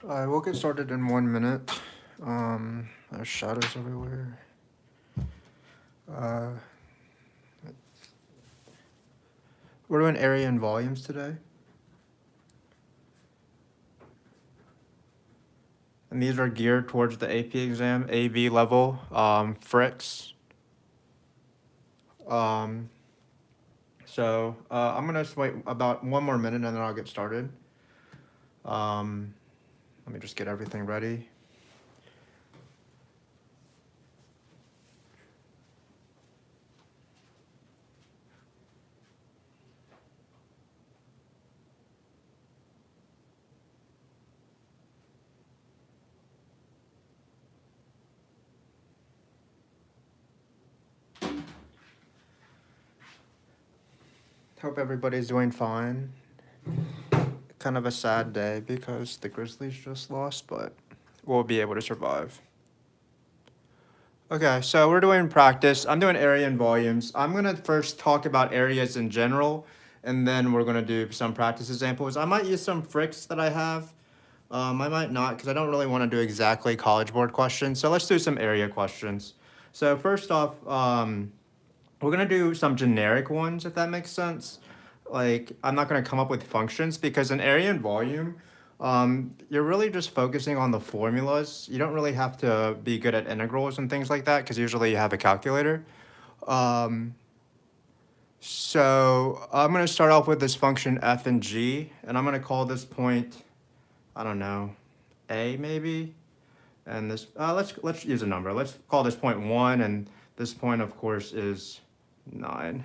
I will get started in 1 minute. There's shadows everywhere. Uh, we're doing area and volumes today. And these are geared towards the AP exam, AB level, FRICS. I'm gonna just wait about 1 more minute and then I'll get started. Let me just get everything ready. Hope everybody's doing fine. Kind of a sad day because the Grizzlies just lost, but we'll be able to survive. Okay, so we're doing practice. I'm doing area and volumes. I'm gonna first talk about areas in general, and then we're gonna do some practice examples. I might use some fricks that I have. I might not, because I don't really want to do exactly College Board questions. So let's do some area questions. So first off, we're gonna do some generic ones, if that makes sense. Like, I'm not gonna come up with functions because in area and volume, you're really just focusing on the formulas. You don't really have to be good at integrals and things like that because usually you have a calculator. So I'm gonna start off with this function f and g, and I'm gonna call this point, I don't know, a maybe. And this, let's use a number. Let's call this point 1, and this point, of course, is 9.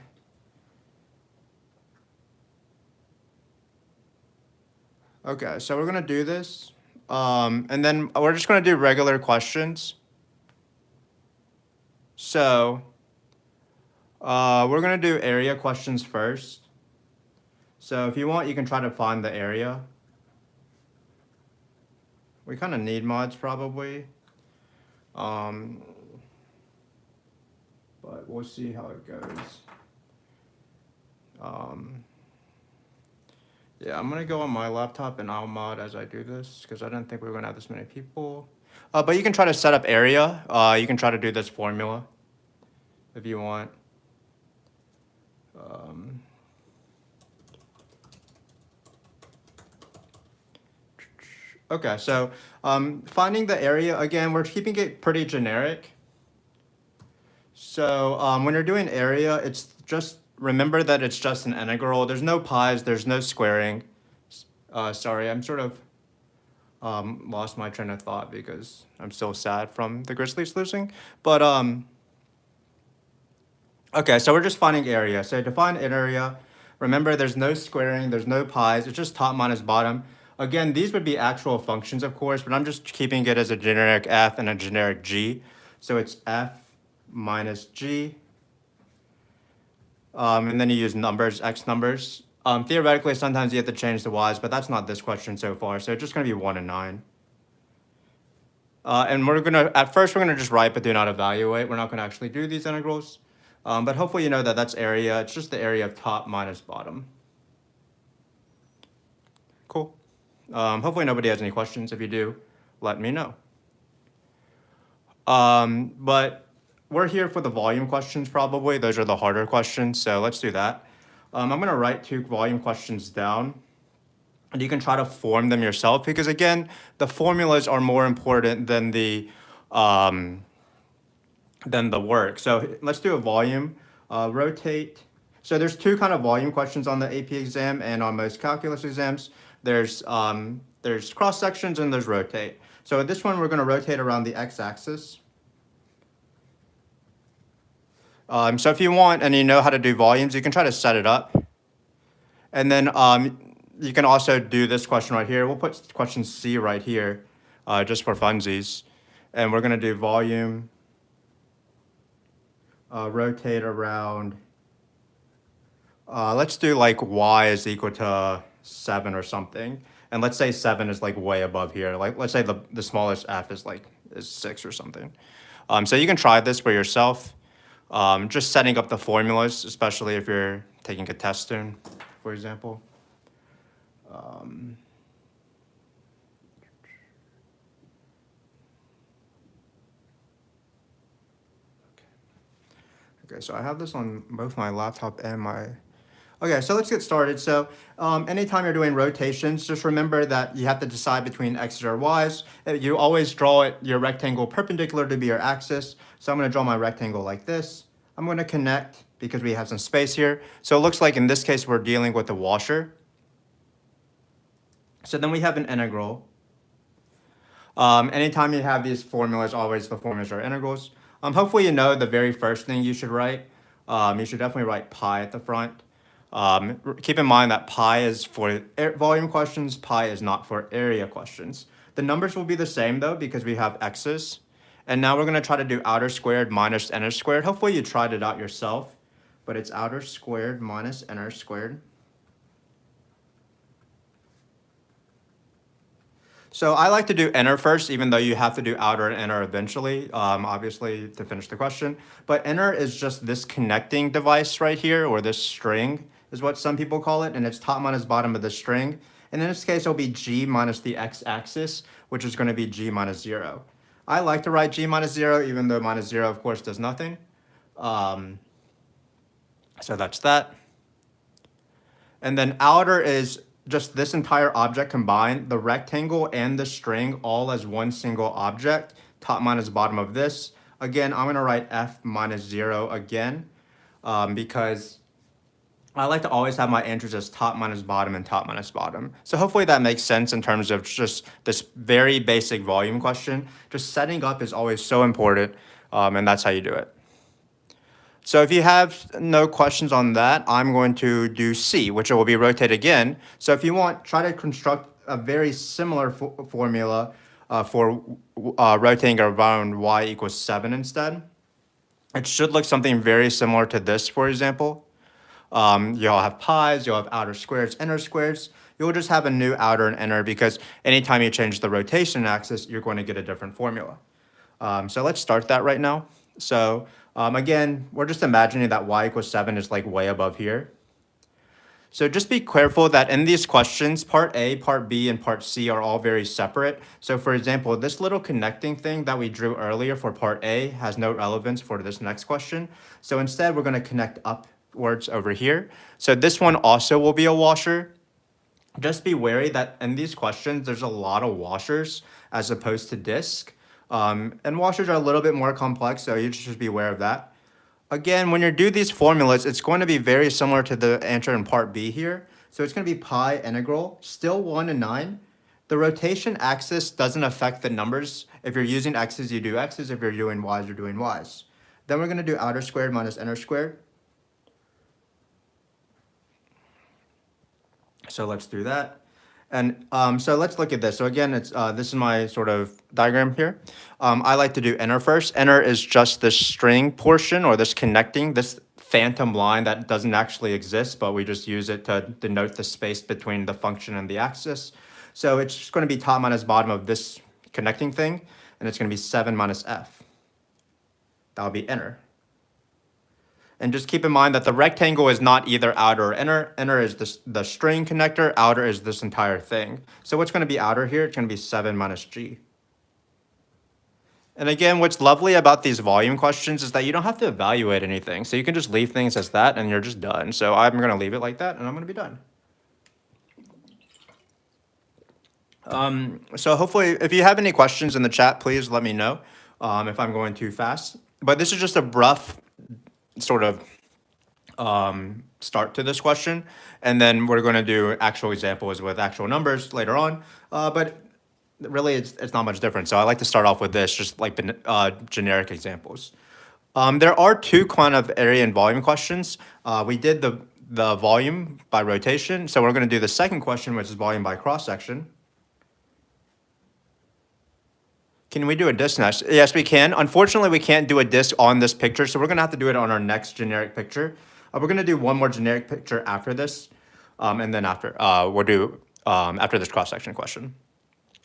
Okay, so we're gonna do this, and then we're just gonna do regular questions. So, we're gonna do area questions first. So if you want, you can try to find the area. We kind of need mods probably, but we'll see how it goes. Yeah, I'm gonna go on my laptop and I'll mod as I do this because I didn't think we were gonna have this many people. But you can try to set up area. You can try to do this formula if you want. Okay, so finding the area, again, we're keeping it pretty generic. So when you're doing area, it's just, remember that it's just an integral. There's no pies, there's no squaring. Sorry, I'm sort of lost my train of thought because I'm still sad from the Grizzlies losing. But okay, so we're just finding area. So to find an area, remember there's no squaring, there's no pies, it's just top minus bottom. Again, these would be actual functions, of course, but I'm just keeping it as a generic f and a generic g. So it's f minus g. And then you use numbers, x numbers. Theoretically, sometimes you have to change the y's, but that's not this question so far. So it's just going to be 1 and 9. And at first, we're going to just write, but do not evaluate. We're not going to actually do these integrals. But hopefully you know that that's area. It's just the area of top minus bottom. Cool. Hopefully nobody has any questions. If you do, let me know. But we're here for the volume questions probably. Those are the harder questions, so let's do that. I'm going to write 2 volume questions down. And you can try to form them yourself because, again, the formulas are more important than the work. So let's do a volume. Rotate. So there's 2 kind of volume questions on the AP exam and on most calculus exams. There's cross sections and there's rotate. So in this one, we're going to rotate around the x-axis. So if you want and you know how to do volumes, you can try to set it up. And then you can also do this question right here. We'll put question C right here just for funsies. And we're going to do volume, rotate around. Let's do like y is equal to 7 or something. And let's say 7 is like way above here. Like let's say the smallest f is 6 or something. So you can try this for yourself. Just setting up the formulas, especially if you're taking a test soon, for example. Okay, so I have this on both my laptop and my. Okay, so let's get started. So anytime you're doing rotations, just remember that you have to decide between x's or y's. You always draw your rectangle perpendicular to be your axis. So I'm going to draw my rectangle like this. I'm going to connect because we have some space here. So it looks like in this case we're dealing with a washer. So then we have an integral. Anytime you have these formulas, always the formulas are integrals. Hopefully you know the very first thing you should write. You should definitely write pi at the front. Keep in mind that pi is for volume questions, pi is not for area questions. The numbers will be the same though because we have x's. And now we're going to try to do outer squared minus inner squared. Hopefully you tried it out yourself, but it's outer squared minus inner squared. So I like to do inner first, even though you have to do outer and inner eventually, obviously, to finish the question. But inner is just this connecting device right here, or this string is what some people call it, and it's top minus bottom of the string. And in this case, it'll be g minus the x-axis, which is going to be g minus 0. I like to write g minus 0, even though minus 0, of course, does nothing. So that's that. And then outer is just this entire object combined, the rectangle and the string all as one single object, top minus bottom of this. Again, I'm going to write f minus 0 again because I like to always have my answers as top minus bottom and top minus bottom. So hopefully that makes sense in terms of just this very basic volume question. Just setting up is always so important, and that's how you do it. So if you have no questions on that, I'm going to do C, which will be rotate again. So if you want, try to construct a very similar formula for rotating around y equals 7 instead. It should look something very similar to this, for example. You'll have pi's, you'll have outer squares, inner squares. You'll just have a new outer and inner because anytime you change the rotation axis, you're going to get a different formula. So let's start that right now. So again, we're just imagining that y equals 7 is like way above here. So just be careful that in these questions, part A, part B, and part C are all very separate. So for example, this little connecting thing that we drew earlier for part A has no relevance for this next question. So instead, we're going to connect upwards over here. So this one also will be a washer. Just be wary that in these questions, there's a lot of washers as opposed to disk. And washers are a little bit more complex, so you should just be aware of that. Again, when you do these formulas, it's going to be very similar to the answer in part B here. So it's going to be pi integral, still 1 and 9. The rotation axis doesn't affect the numbers. If you're using x's, you do x's. If you're doing y's, you're doing y's. Then we're going to do outer squared minus inner squared. So let's do that. And so let's look at this. So again, it's this is my sort of diagram here. I like to do inner first. Inner is just this string portion or this connecting, this phantom line that doesn't actually exist, but we just use it to denote the space between the function and the axis. So it's just going to be top minus bottom of this connecting thing, and it's going to be 7 minus f. That'll be inner. And just keep in mind that the rectangle is not either outer or inner. Inner is the string connector. Outer is this entire thing. So what's going to be outer here? It's going to be 7 minus g. And again, what's lovely about these volume questions is that you don't have to evaluate anything. So you can just leave things as that and you're just done. So I'm going to leave it like that and I'm going to be done. So hopefully, if you have any questions in the chat, please let me know if I'm going too fast. But this is just a rough sort of start to this question, and then we're going to do actual examples with actual numbers later on, but really it's not much different. So I like to start off with this, just like generic examples. There are two kind of area and volume questions. We did the volume by rotation, so we're going to do the second question, which is volume by cross-section. Can we do a disk next? Yes, we can. Unfortunately, we can't do a disk on this picture, so we're going to have to do it on our next generic picture. We're going to do one more generic picture after this, and then after we'll do after this cross-section question.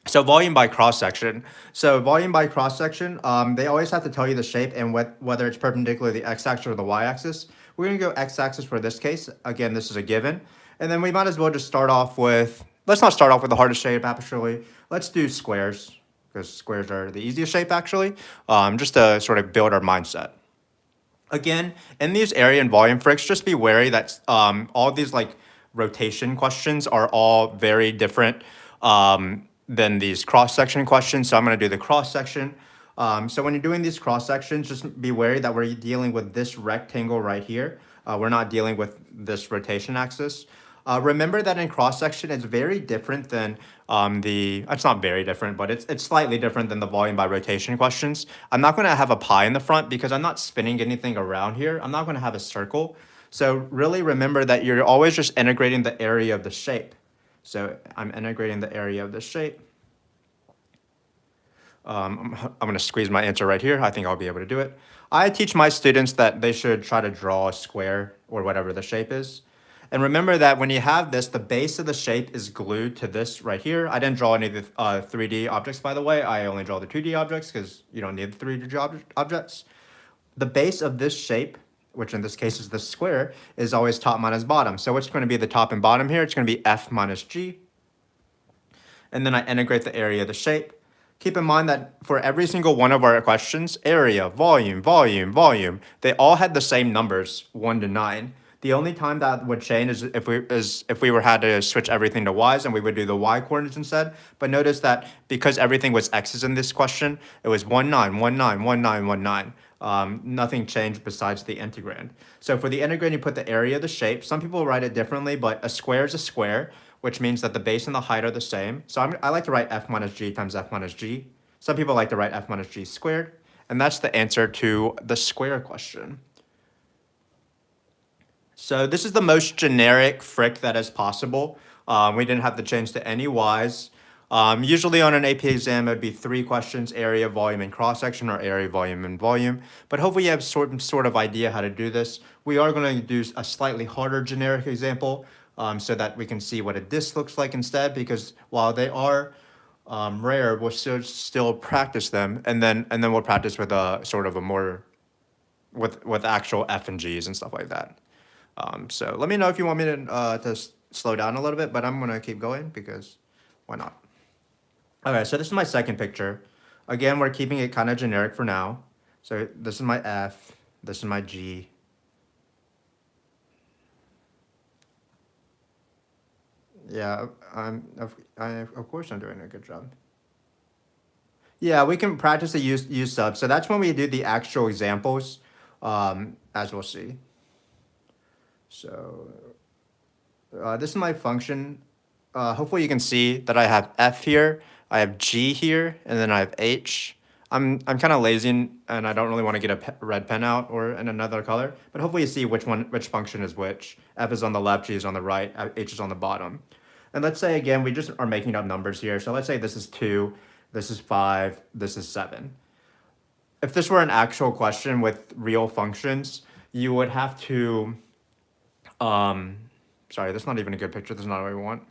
So volume by cross-section. So volume by cross-section, they always have to tell you the shape and whether it's perpendicular to the x-axis or the y-axis. We're going to go x-axis for this case. Again, this is a given. And then we might as well just start off with, let's not start off with the hardest shape, actually. Let's do squares, because squares are the easiest shape, actually, just to sort of build our mindset. Again, in these area and volume fricks, just be wary that all these like rotation questions are all very different than these cross section questions. So I'm going to do the cross section. So when you're doing these cross sections, just be wary that we're dealing with this rectangle right here. We're not dealing with this rotation axis. Remember that in cross section, it's very different than it's not very different, but it's slightly different than the volume by rotation questions. I'm not going to have a pi in the front because I'm not spinning anything around here. I'm not going to have a circle. So really remember that you're always just integrating the area of the shape. So I'm integrating the area of the shape. I'm going to squeeze my answer right here. I think I'll be able to do it. I teach my students that they should try to draw a square or whatever the shape is. And remember that when you have this, the base of the shape is glued to this right here. I didn't draw any of the 3D objects, by the way. I only draw the 2D objects because you don't need the 3D objects. The base of this shape, which in this case is the square, is always top minus bottom. So what's going to be the top and bottom here? It's going to be F minus G. And then I integrate the area of the shape. Keep in mind that for every single one of our questions, area, volume, volume, volume, they all had the same numbers, 1 to 9. The only time that would change is if we were had to switch everything to y's and we would do the y coordinates instead. But notice that because everything was x's in this question, it was 1, 9, 1, 9, 1, 9, 1, 9. Nothing changed besides the integrand. So for the integrand, you put the area of the shape. Some people write it differently, but a square is a square, which means that the base and the height are the same. So I like to write f minus g times f minus g. Some people like to write f minus g squared. And that's the answer to the square question. So this is the most generic frick that is possible. We didn't have to change to any y's. Usually on an AP exam, it would be 3 questions, area, volume, and cross-section, or area, volume, and volume. But hopefully you have sort of idea how to do this. We are going to do a slightly harder generic example so that we can see what a disc looks like instead, because while they are rare, we'll still practice them, and then we'll practice with a sort of a more, with actual F and G's and stuff like that. So let me know if you want me to slow down a little bit, but I'm going to keep going because why not? Okay, so this is my second picture. Again, we're keeping it kind of generic for now. So this is my F, this is my G. Yeah, of course I'm doing a good job. Yeah, we can practice the use sub. So that's when we do the actual examples, as we'll see. So this is my function. Hopefully you can see that I have F here, I have G here, and then I have H. I'm kind of lazy and I don't really want to get a red pen out or in another color, but hopefully you see which function is which. F is on the left, G is on the right, H is on the bottom. And let's say again, we just are making up numbers here. So let's say this is 2, this is 5, this is 7. If this were an actual question with real functions, you would have to, sorry, that's not even a good picture. That's not what we want.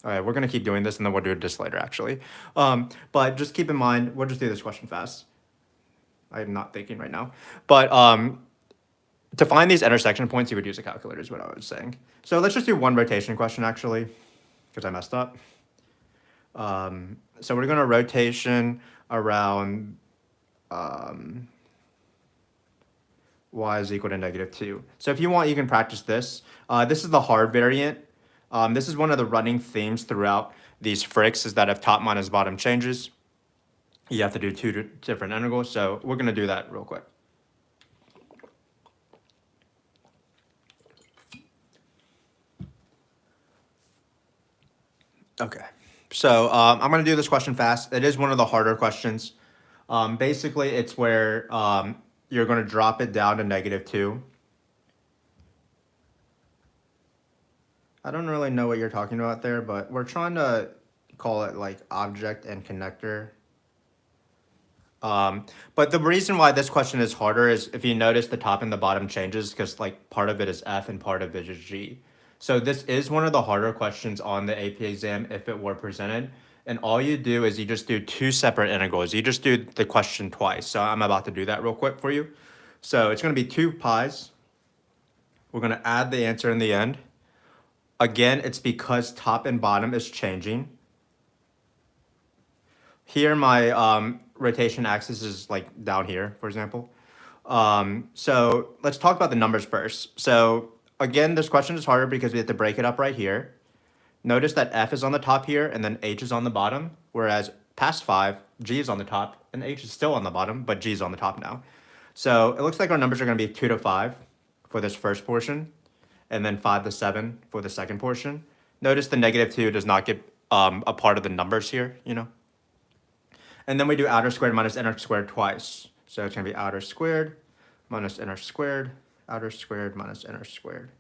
All right, we're going to keep doing this, and then we'll do this later, actually. But just keep in mind, we'll just do this question fast. I'm not thinking right now. But to find these intersection points, you would use a calculator is what I was saying. So let's just do one rotation question, actually, because I messed up. So we're going to rotation around y is equal to -2. So if you want, you can practice this. This is the hard variant. This is one of the running themes throughout these fricks is that if top minus bottom changes, you have to do 2 different integrals. So we're going to do that real quick. Okay, so I'm going to do this question fast. It is one of the harder questions. Basically, it's where you're going to drop it down to -2. I don't really know what you're talking about there, but we're trying to call it like object and connector. But the reason why this question is harder is if you notice the top and the bottom changes because like part of it is F and part of it is G. So this is one of the harder questions on the AP exam if it were presented. And all you do is you just do 2 separate integrals. You just do the question twice. So I'm about to do that real quick for you. So it's going to be 2 pi's. We're going to add the answer in the end. Again, it's because top and bottom is changing. Here, my rotation axis is like down here, for example. So let's talk about the numbers first. So again, this question is harder because we have to break it up right here. Notice that F is on the top here and then H is on the bottom, whereas past 5, G is on the top and H is still on the bottom, but G is on the top now. So it looks like our numbers are going to be 2 to 5 for this first portion, and then 5 to 7 for the second portion. Notice the negative 2 does not get a part of the numbers here, you know. And then we do outer squared minus inner squared twice. So it's going to be outer squared minus inner squared, outer squared minus inner squared.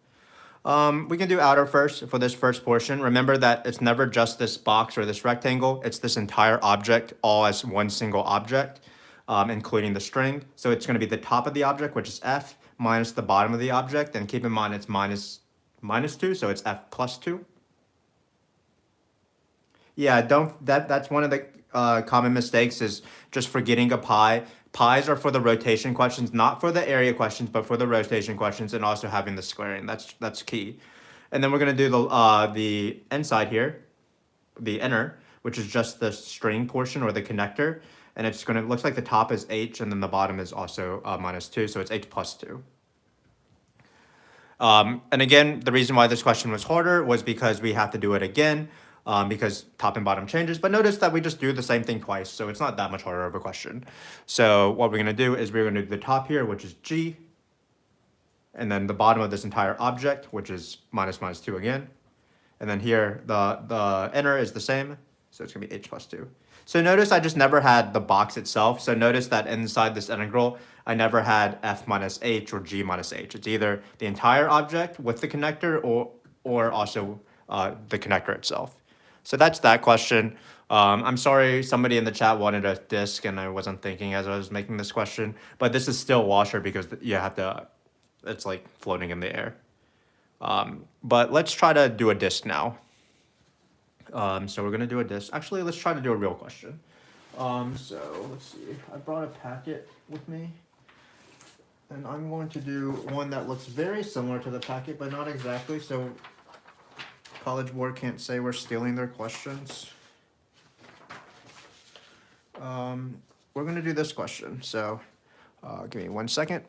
We can do outer first for this first portion. Remember that it's never just this box or this rectangle. It's this entire object all as one single object, including the string. So it's going to be the top of the object, which is F, minus the bottom of the object. And keep in mind it's minus 2, so it's F plus 2. Yeah, that's one of the common mistakes is just forgetting a pi. Pies are for the rotation questions, not for the area questions, but for the rotation questions, and also having the squaring. That's key. And then we're gonna do the inside here, the inner, which is just the string portion or the connector, and it's gonna looks like the top is H, and then the bottom is also minus 2, so it's H plus 2. And again, the reason why this question was harder was because we have to do it again. Because top and bottom changes, but notice that we just do the same thing twice, so it's not that much harder of a question. So what we're going to do is we're going to do the top here, which is G, and then the bottom of this entire object, which is minus 2 again, and then here the inner is the same, so it's going to be H plus 2. So notice I just never had the box itself, so notice that inside this integral I never had F minus H or G minus H. It's either the entire object with the connector or also the connector itself. So that's that question. I'm sorry somebody in the chat wanted a disk and I wasn't thinking as I was making this question, but this is still washer because you have to, it's like floating in the air. But let's try to do a disk now. So we're gonna do a disk. Actually, let's try to do a real question. So let's see, I brought a packet with me and I'm going to do one that looks very similar to the packet, but not exactly. So College Board can't say we're stealing their questions. We're going to do this question. So give me 1 second.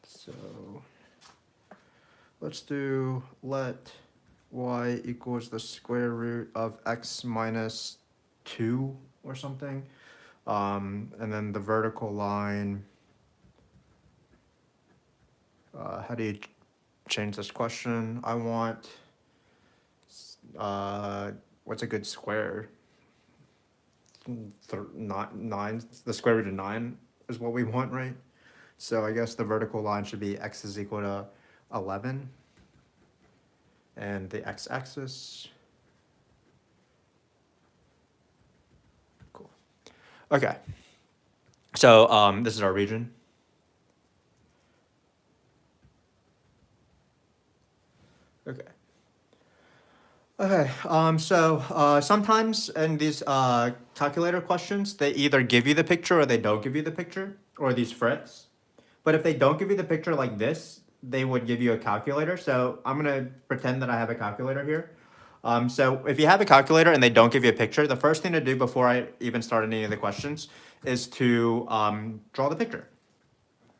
So let's do let y equals the square root of x minus 2 or something. And then the vertical line, how do you change this question? I want, what's a good square? Not 9, the square root of 9 is what we want, right? So I guess the vertical line should be x is equal to 11. And the x-axis. Cool. Okay. So this is our region. Okay. Okay, so sometimes in these calculator questions, they either give you the picture or they don't give you the picture, or these frets. But if they don't give you the picture like this, they would give you a calculator. So I'm gonna pretend that I have a calculator here. So if you have a calculator and they don't give you a picture, the first thing to do before I even start any of the questions is to draw the picture.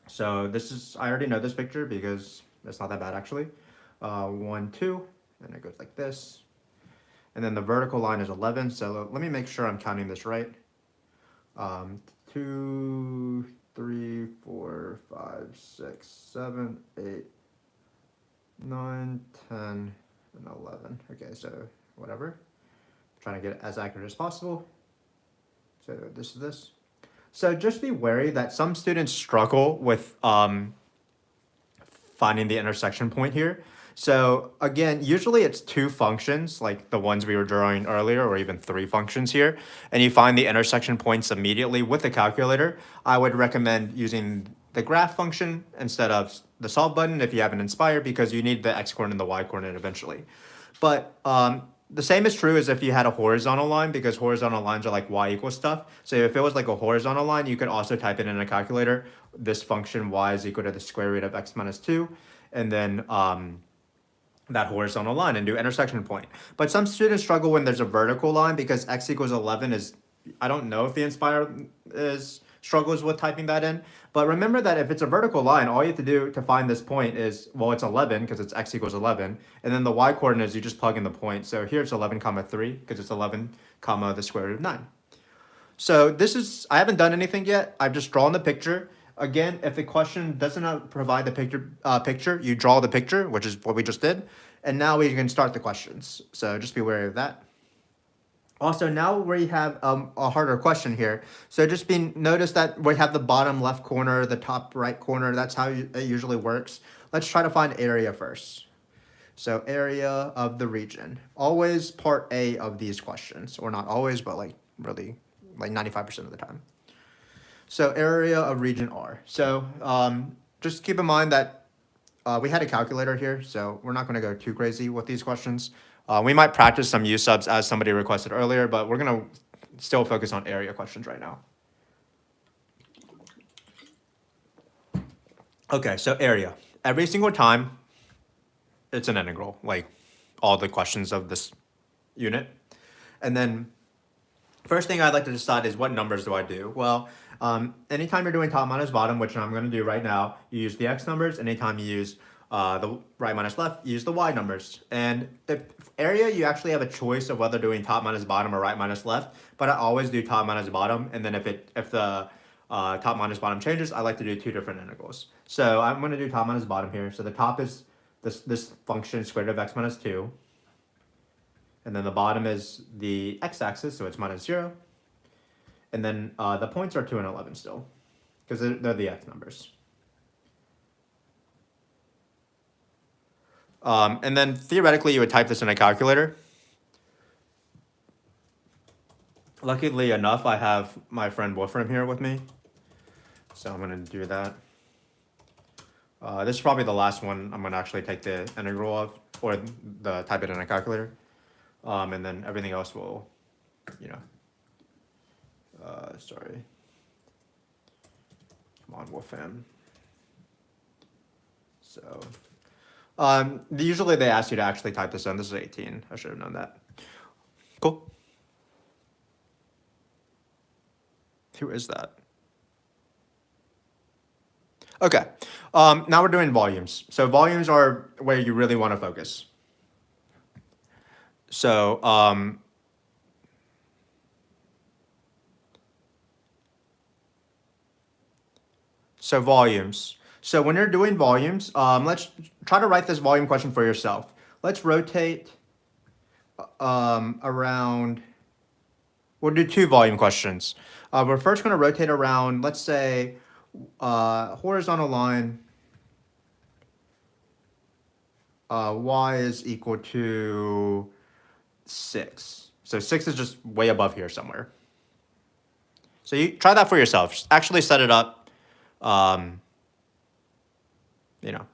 So this is, I already know this picture because it's not that bad actually. 1, 2, and it goes like this. And then the vertical line is 11. So let me make sure I'm counting this right. 2, 3, 4, 5, 6, 7, 8, 9, 10, and 11. Okay, so whatever. I'm trying to get it as accurate as possible. So this is this. So just be wary that some students struggle with finding the intersection point here. So again, usually it's 2 functions, like the ones we were drawing earlier, or even 3 functions here, and you find the intersection points immediately with the calculator. I would recommend using the graph function instead of the solve button if you have an Inspire, because you need the x-coordinate and the y-coordinate eventually. But the same is true as if you had a horizontal line, because horizontal lines are like y equals stuff. So if it was like a horizontal line, you could also type it in a calculator. This function y is equal to the square root of x minus 2, and then that horizontal line and do intersection point. But some students struggle when there's a vertical line because x equals 11 is, I don't know if the Inspire is struggles with typing that in. But remember that if it's a vertical line, all you have to do to find this point is, well, it's 11 because it's x equals 11. And then the y coordinates, you just plug in the point. So here it's 11 comma 3 because it's 11 comma the square root of 9. So this is, I haven't done anything yet. I've just drawn the picture. Again, if the question does not provide the picture, you draw the picture, which is what we just did. And now we can start the questions. So just be wary of that. Also, now we have a harder question here. So just notice that we have the bottom left corner, the top right corner. That's how it usually works. Let's try to find area first. So area of the region. Always part A of these questions. Or not always, but like really like 95% of the time. So area of region R. So just keep in mind that we had a calculator here, so we're not going to go too crazy with these questions. We might practice some U subs as somebody requested earlier, but we're going to still focus on area questions right now. Okay, so area. Every single time, it's an integral, like all the questions of this unit. And then first thing I'd like to decide is what numbers do I do? Well, anytime you're doing top minus bottom, which I'm going to do right now, you use the x numbers. Anytime you use the right minus left, use the y numbers. And if area, you actually have a choice of whether doing top minus bottom or right minus left, but I always do top minus bottom. And then if the top minus bottom changes, I like to do two different integrals. So I'm going to do top minus bottom here. So the top is this function square root of x minus 2. And then the bottom is the x-axis, so it's minus 0. And then the points are 2 and 11 still, because they're the x numbers. And then theoretically, you would type this in a calculator. Luckily enough, I have my friend Wolfram here with me. So I'm going to do that. This is probably the last one I'm going to actually take the integral of, or type it in a calculator. And then everything else will, you know, sorry. Come on, Wolfram. So, usually they ask you to actually type this in. This is 18. I should have known that. Cool. Who is that? Okay. Now we're doing volumes. So volumes are where you really want to focus. So, volumes. So when you're doing volumes, let's try to write this volume question for yourself. Let's rotate around, we'll do two volume questions. We're first going to rotate around, let's say, horizontal line, y is equal to 6. So 6 is just way above here somewhere. So you try that for yourself. Just actually set it up. You know.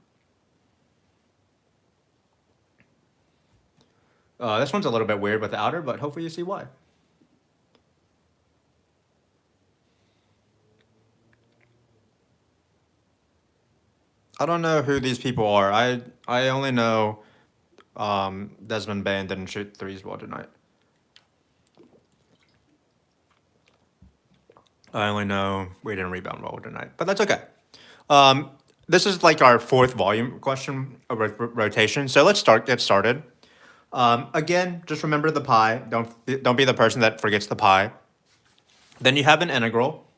This one's a little bit weird with the outer, but hopefully you see why. I don't know who these people are. I only know Desmond Bain didn't shoot threes well tonight. I only know we didn't rebound well tonight, but that's okay. This is like our fourth volume question with rotation. So let's get started. Again, just remember the pi. Don't be the person that forgets the pi. Then you have an integral,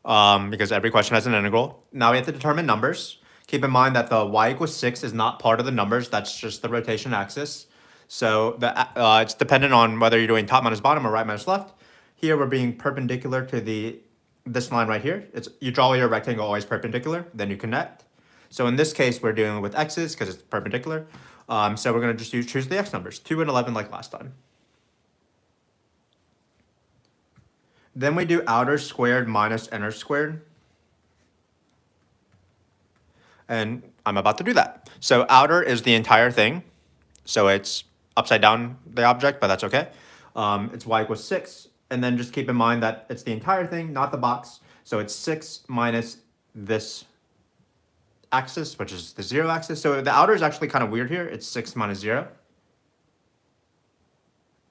because every question has an integral. Now we have to determine numbers. Keep in mind that the y equals 6 is not part of the numbers. That's just the rotation axis. So it's dependent on whether you're doing top minus bottom or right minus left. Here we're being perpendicular to this line right here. You draw your rectangle always perpendicular, then you connect. So in this case, we're dealing with x's because it's perpendicular. So we're going to just choose the x numbers, 2 and 11 like last time. Then we do outer squared minus inner squared. And I'm about to do that. So outer is the entire thing. So it's upside down the object, but that's okay. It's y equals 6. And then just keep in mind that it's the entire thing, not the box. So it's 6 minus this axis, which is the 0 axis. So the outer is actually kind of weird here. It's 6 minus 0.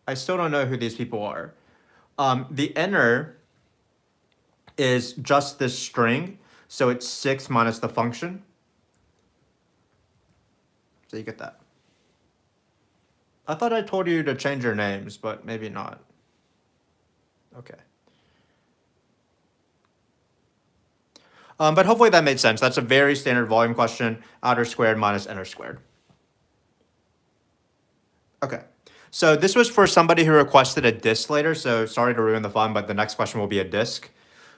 I still don't know who these people are. The inner is just this string. So it's 6 minus the function. So you get that. I thought I told you to change your names, but maybe not. Okay. But hopefully that made sense. That's a very standard volume question, outer squared minus inner squared. Okay. So this was for somebody who requested a disk later, so sorry to ruin the fun, but the next question will be a disk.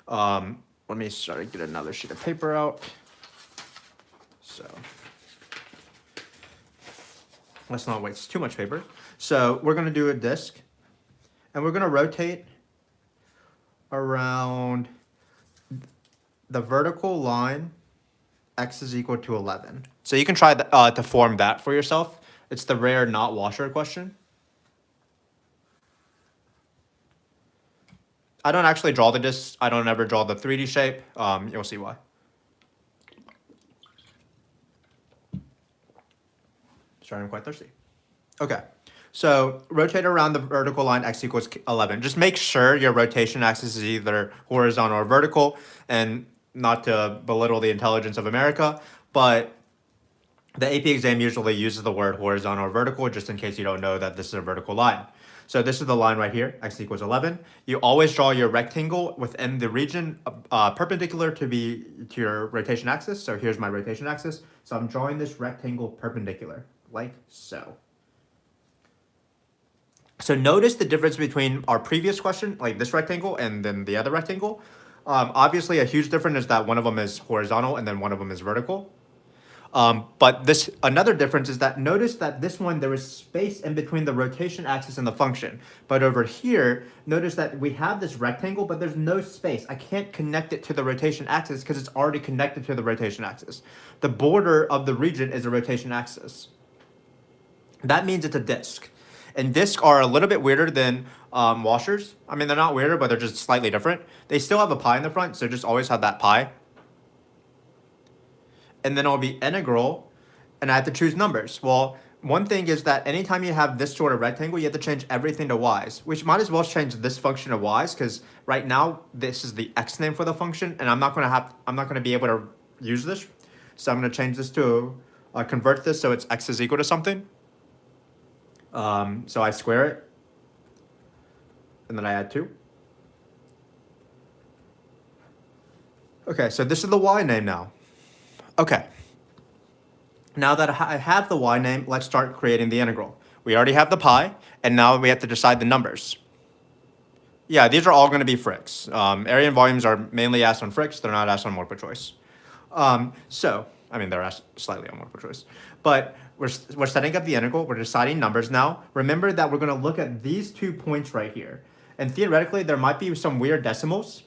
Let me get another sheet of paper out. So let's not waste too much paper. So we're going to do a disk, and we're going to rotate around the vertical line, x is equal to 11. So you can try to form that for yourself. It's the rare not washer question. I don't actually draw the discs. I don't ever draw the 3D shape. You'll see why. Sorry, I'm quite thirsty. Okay, so rotate around the vertical line x equals 11. Just make sure your rotation axis is either horizontal or vertical, and not to belittle the intelligence of America, but the AP exam usually uses the word horizontal or vertical just in case you don't know that this is a vertical line. So this is the line right here, x equals 11. You always draw your rectangle within the region perpendicular to your rotation axis. So here's my rotation axis. So I'm drawing this rectangle perpendicular, like so. So notice the difference between our previous question, like this rectangle, and then the other rectangle. Obviously, a huge difference is that one of them is horizontal and then one of them is vertical. But another difference is that notice that this one, there is space in between the rotation axis and the function. But over here, notice that we have this rectangle, but there's no space. I can't connect it to the rotation axis because it's already connected to the rotation axis. The border of the region is a rotation axis. That means it's a disk. And discs are a little bit weirder than washers. I mean, they're not weirder, but they're just slightly different. They still have a pi in the front, so just always have that pi. And then it'll be integral, and I have to choose numbers. Well, one thing is that anytime you have this sort of rectangle, you have to change everything to y's, which might as well change this function to y's, because right now this is the x name for the function, and I'm not gonna be able to use this. So I'm gonna change this to convert this so it's x is equal to something. So I square it, and then I add 2. Okay, so this is the y name now. Okay, now that I have the y name, let's start creating the integral. We already have the pi, and now we have to decide the numbers. Yeah, these are all going to be Fricks. Area and volumes are mainly asked on Fricks. They're not asked on multiple choice. I mean, they're asked slightly on multiple choice. But we're setting up the integral. We're deciding numbers now. Remember that we're going to look at these 2 points right here. And theoretically, there might be some weird decimals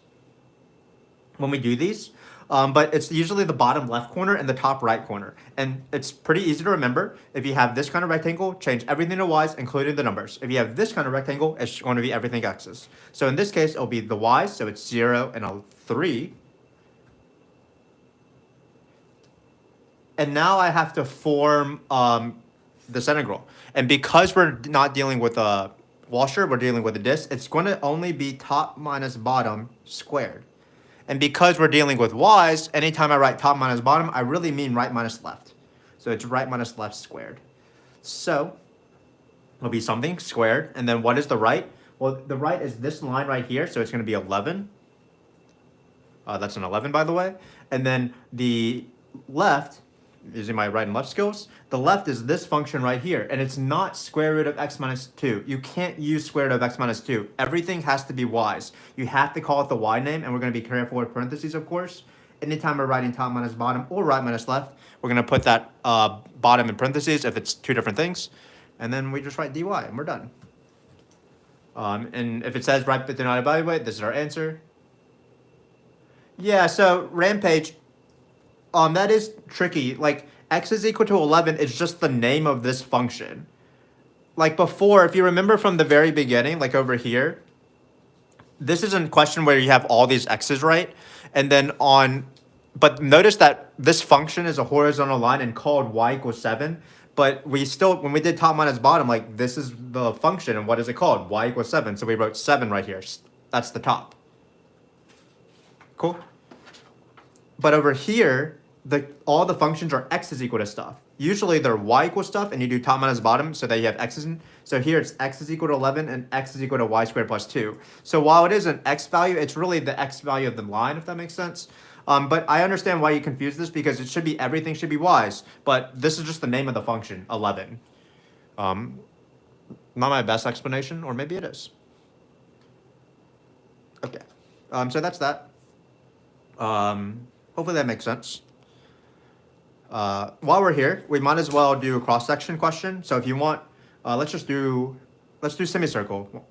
when we do these. But it's usually the bottom left corner and the top right corner. And it's pretty easy to remember. If you have this kind of rectangle, change everything to y's, including the numbers. If you have this kind of rectangle, it's going to be everything x's. So in this case, it'll be the y's, so it's 0 and a 3. And now I have to form this integral. And because we're not dealing with a washer, we're dealing with a disk, it's going to only be top minus bottom squared. And because we're dealing with y's, anytime I write top minus bottom, I really mean right minus left. So it's right minus left squared. So it'll be something squared. And then what is the right? Well, the right is this line right here, so it's going to be 11. That's an 11, by the way. And then the left, using my right and left skills, the left is this function right here, and it's not square root of x minus 2. You can't use square root of x minus 2. Everything has to be y's. You have to call it the y name, and we're going to be careful with parentheses, of course. Anytime we're writing top minus bottom or right minus left, we're going to put that bottom in parentheses if it's 2 different things, and then we just write dy, and we're done. And if it says right but do not evaluate, this is our answer. Yeah, so Rampage, that is tricky. Like, x is equal to 11 is just the name of this function. Like before, if you remember from the very beginning, like over here, this is a question where you have all these x's, right? And then but notice that this function is a horizontal line and called y equals 7. But we still, when we did top minus bottom, like this is the function, and what is it called? Y equals 7. So we wrote 7 right here. That's the top. Cool. But over here, all the functions are x is equal to stuff. Usually they're y equals stuff, and you do top minus bottom so that you have x's in. So here it's x is equal to 11 and x is equal to y squared plus 2. So while it is an x value, it's really the x value of the line, if that makes sense. But I understand why you confuse this, because it should be everything should be y's, but this is just the name of the function, 11. Not my best explanation, or maybe it is. Okay, so that's that. Hopefully that makes sense. While we're here, we might as well do a cross-section question. So if you want, let's do semicircle.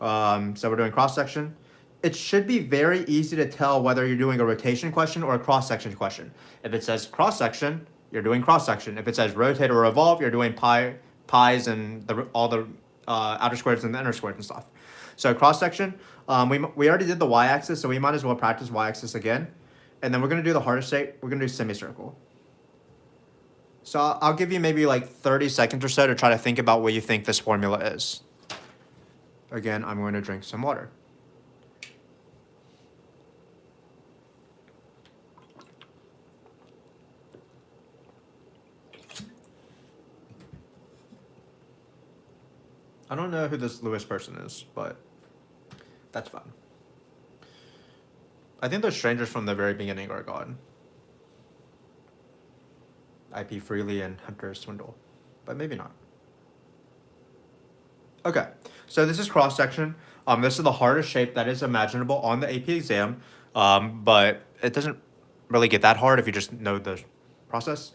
So we're doing cross-section. It should be very easy to tell whether you're doing a rotation question or a cross-section question. If it says cross-section, you're doing cross-section. If it says rotate or revolve, you're doing pies and all the outer squares and the inner squares and stuff. So cross-section, we already did the y-axis, so we might as well practice y-axis again. And then we're going to do the hardest shape. We're going to do semicircle. So I'll give you maybe like 30 seconds or so to try to think about what you think this formula is. Again, I'm going to drink some water. I don't know who this Lewis person is, but that's fine. I think the strangers from the very beginning are gone. IP Freely and Hunter Swindle, but maybe not. Okay, so this is cross-section. This is the hardest shape that is imaginable on the AP exam, but it doesn't really get that hard if you just know the process.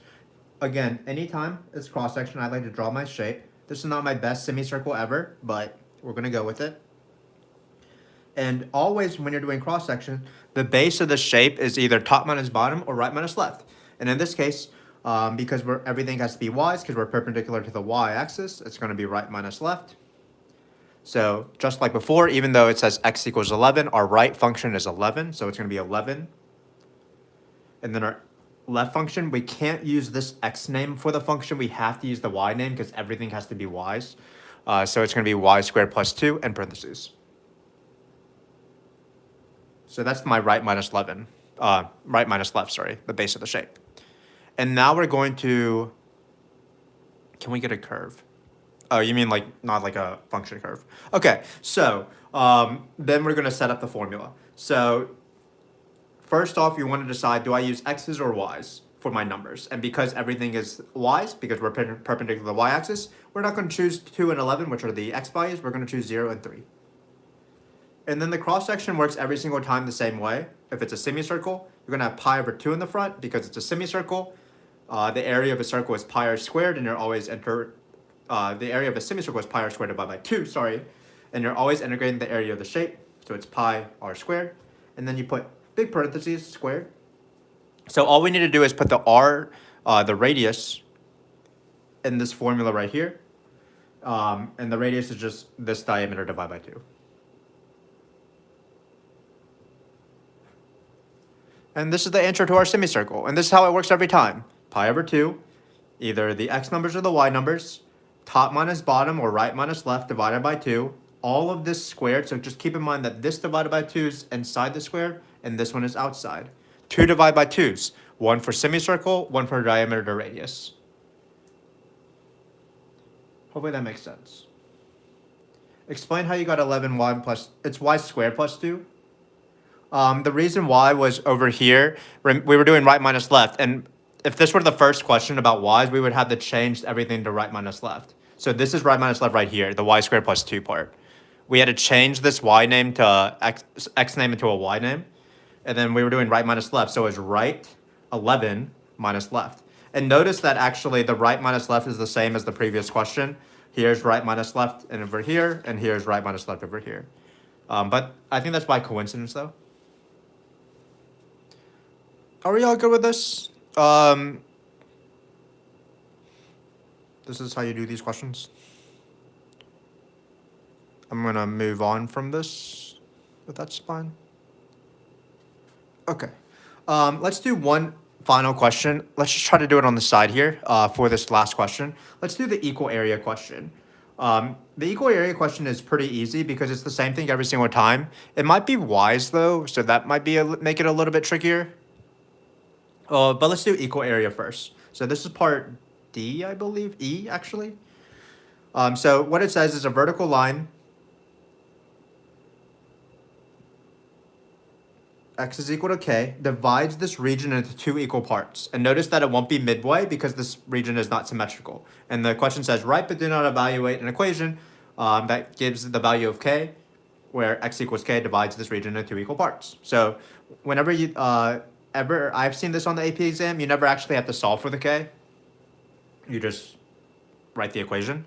Again, anytime it's cross-section, I like to draw my shape. This is not my best semicircle ever, but we're going to go with it. And always when you're doing cross-section, the base of the shape is either top minus bottom or right minus left. And in this case, because everything has to be y's, because we're perpendicular to the y-axis, it's going to be right minus left. So just like before, even though it says x equals 11, our right function is 11, so it's going to be 11. And then our left function, we can't use this x name for the function. We have to use the y name because everything has to be y's. So it's going to be y squared plus 2 in parentheses. So that's my right minus 11. Right minus left, sorry, the base of the shape. And now we're going to, can we get a curve? Oh, you mean like, not like a function curve. Okay, so then we're going to set up the formula. So first off, you want to decide, do I use x's or y's for my numbers? And because everything is y's, because we're perpendicular to the y-axis, we're not going to choose 2 and 11, which are the x values. We're going to choose 0 and 3. And then the cross-section works every single time the same way. If it's a semicircle, you're going to have pi over 2 in the front because it's a semicircle. The area of a circle is pi r squared, and you're always the area of a semicircle is pi r squared divided by 2, sorry. And you're always integrating the area of the shape, so it's pi r squared. And then you put big parentheses, squared. So all we need to do is put the r, the radius, in this formula right here. And the radius is just this diameter divided by 2. And this is the answer to our semicircle. And this is how it works every time. Pi over 2, either the x numbers or the y numbers, top minus bottom or right minus left divided by 2. All of this squared, so just keep in mind that this divided by 2 is inside the square, and this one is outside. 2 divided by 2's, one for semicircle, one for diameter to radius. Hopefully that makes sense. Explain how you got 11y plus, it's y squared plus 2. The reason why was over here, we were doing right minus left, and if this were the first question about y's, we would have to change everything to right minus left. So this is right minus left right here, the y squared plus 2 part. We had to change this y name to x name into a y name, and then we were doing right minus left, so it's right 11 minus left. And notice that actually the right minus left is the same as the previous question. Here's right minus left and over here, and here's right minus left over here. But I think that's by coincidence though. Are we all good with this? This is how you do these questions. I'm gonna move on from this, if that's fine. Okay, let's do one final question. Let's just try to do it on the side here for this last question. Let's do the equal area question. The equal area question is pretty easy because it's the same thing every single time. It might be wise though, so that might be make it a little bit trickier. But let's do equal area first. So this is part D, I believe, E actually. So what it says is a vertical line, x is equal to k, divides this region into two equal parts. And notice that it won't be midway because this region is not symmetrical. And the question says, write but do not evaluate an equation that gives the value of k, where x equals k divides this region into two equal parts. So whenever you, I've seen this on the AP exam, you never actually have to solve for the k. You just write the equation.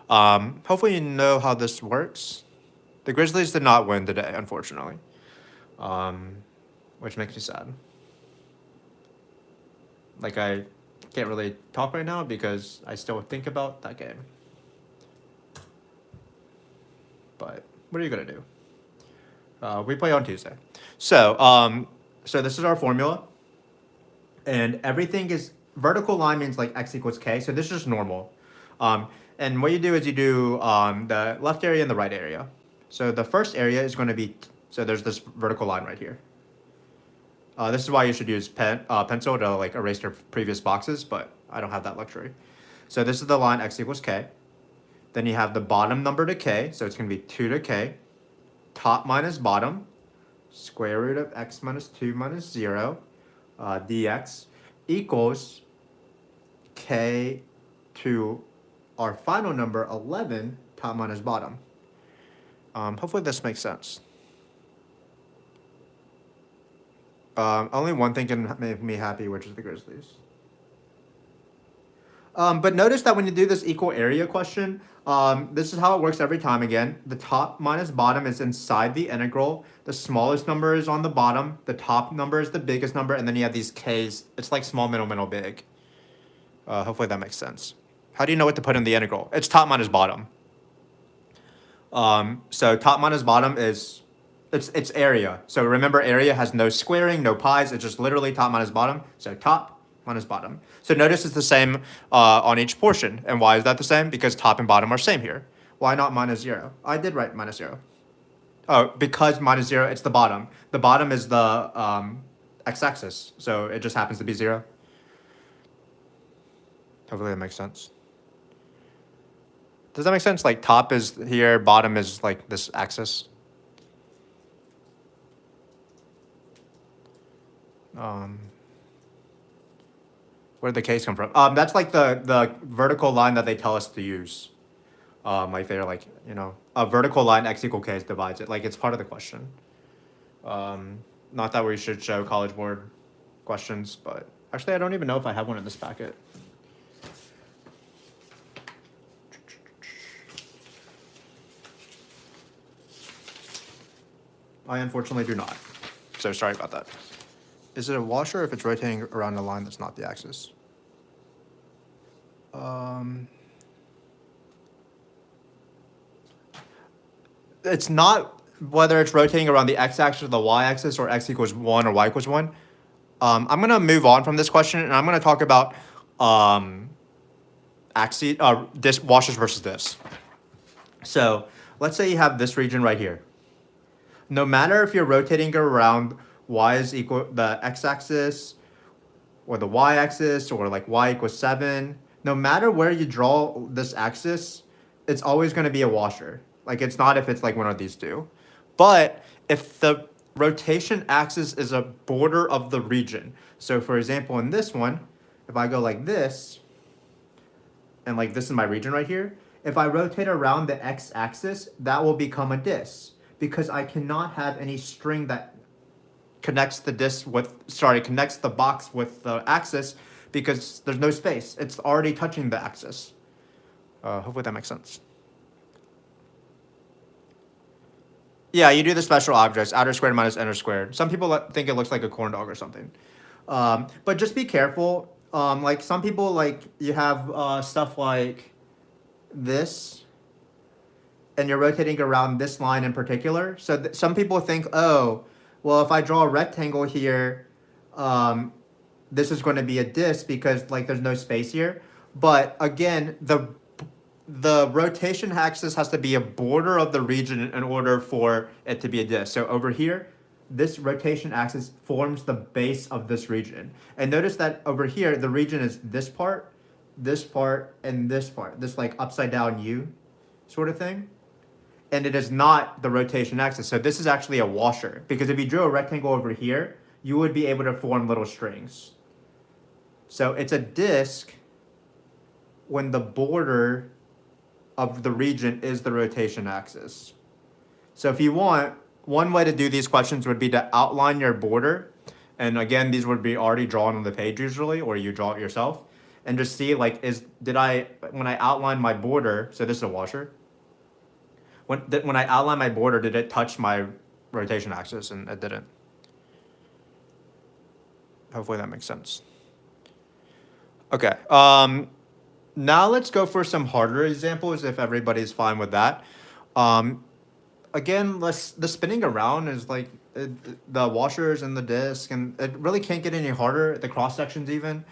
Hopefully you know how this works. The Grizzlies did not win today, unfortunately. Which makes me sad. Like, I can't really talk right now because I still think about that game. But what are you gonna do? We play on Tuesday. So this is our formula. And everything is, vertical line means like x equals k, so this is just normal. And what you do is you do the left area and the right area. So the first area is going to be, so there's this vertical line right here. This is why you should use pencil to like erase your previous boxes, but I don't have that luxury. So this is the line x equals k. Then you have the bottom number to k, so it's going to be 2 to k. Top minus bottom, square root of x minus 2 minus 0, dx equals k to our final number 11, top minus bottom. Hopefully this makes sense. Only one thing can make me happy, which is the Grizzlies. But notice that when you do this equal area question, this is how it works every time again. The top minus bottom is inside the integral. The smallest number is on the bottom. The top number is the biggest number. And then you have these k's. It's like small, middle, big. Hopefully that makes sense. How do you know what to put in the integral? It's top minus bottom. So top minus bottom is, it's area. So remember, area has no squaring, no pies. It's just literally top minus bottom. So top minus bottom. So notice it's the same on each portion. And why is that the same? Because top and bottom are same here. Why not minus 0? I did write minus 0. Oh, because minus 0, it's the bottom. The bottom is the x-axis. So it just happens to be 0. Hopefully that makes sense. Does that make sense? Like top is here, bottom is like this axis. Where did the k's come from? That's like the vertical line that they tell us to use. Like they're like, you know, a vertical line x equal k divides it. Like it's part of the question. Not that we should show College Board questions, but actually I don't even know if I have one in this packet. I unfortunately do not. So sorry about that. Is it a washer if it's rotating around a line that's not the axis? It's not whether it's rotating around the x-axis or the y-axis or x equals 1 or y equals 1. I'm going to move on from this question and I'm going to talk about this washers versus this. So let's say you have this region right here. No matter if you're rotating around y is equal the x-axis or the y-axis or like y equals 7, no matter where you draw this axis, it's always going to be a washer. Like it's not if it's like one of these two. But if the rotation axis is a border of the region, so for example in this one, if I go like this, and like this is my region right here, if I rotate around the x-axis, that will become a disk. Because I cannot have any string that connects the connects the box with the axis because there's no space. It's already touching the axis. Hopefully that makes sense. Yeah, you do the special objects, outer squared minus inner squared. Some people think it looks like a corn dog or something. But just be careful. Like some people, like you have stuff like this, and you're rotating around this line in particular. So some people think, oh, well, if I draw a rectangle here, this is going to be a disk because like there's no space here. But again, the rotation axis has to be a border of the region in order for it to be a disk. So over here, this rotation axis forms the base of this region. And notice that over here, the region is this part, and this part. This like upside down U sort of thing. And it is not the rotation axis. So this is actually a washer. Because if you drew a rectangle over here, you would be able to form little strings. So it's a disk when the border of the region is the rotation axis. So if you want, one way to do these questions would be to outline your border. And again, these would be already drawn on the page usually, or you draw it yourself. And just see like, when I outline my border, so this is a washer. When I outline my border, did it touch my rotation axis? And it didn't. Hopefully that makes sense. Okay. Now let's go for some harder examples if everybody's fine with that. Again, the spinning around is like the washers and the disc, and it really can't get any harder, the cross sections even,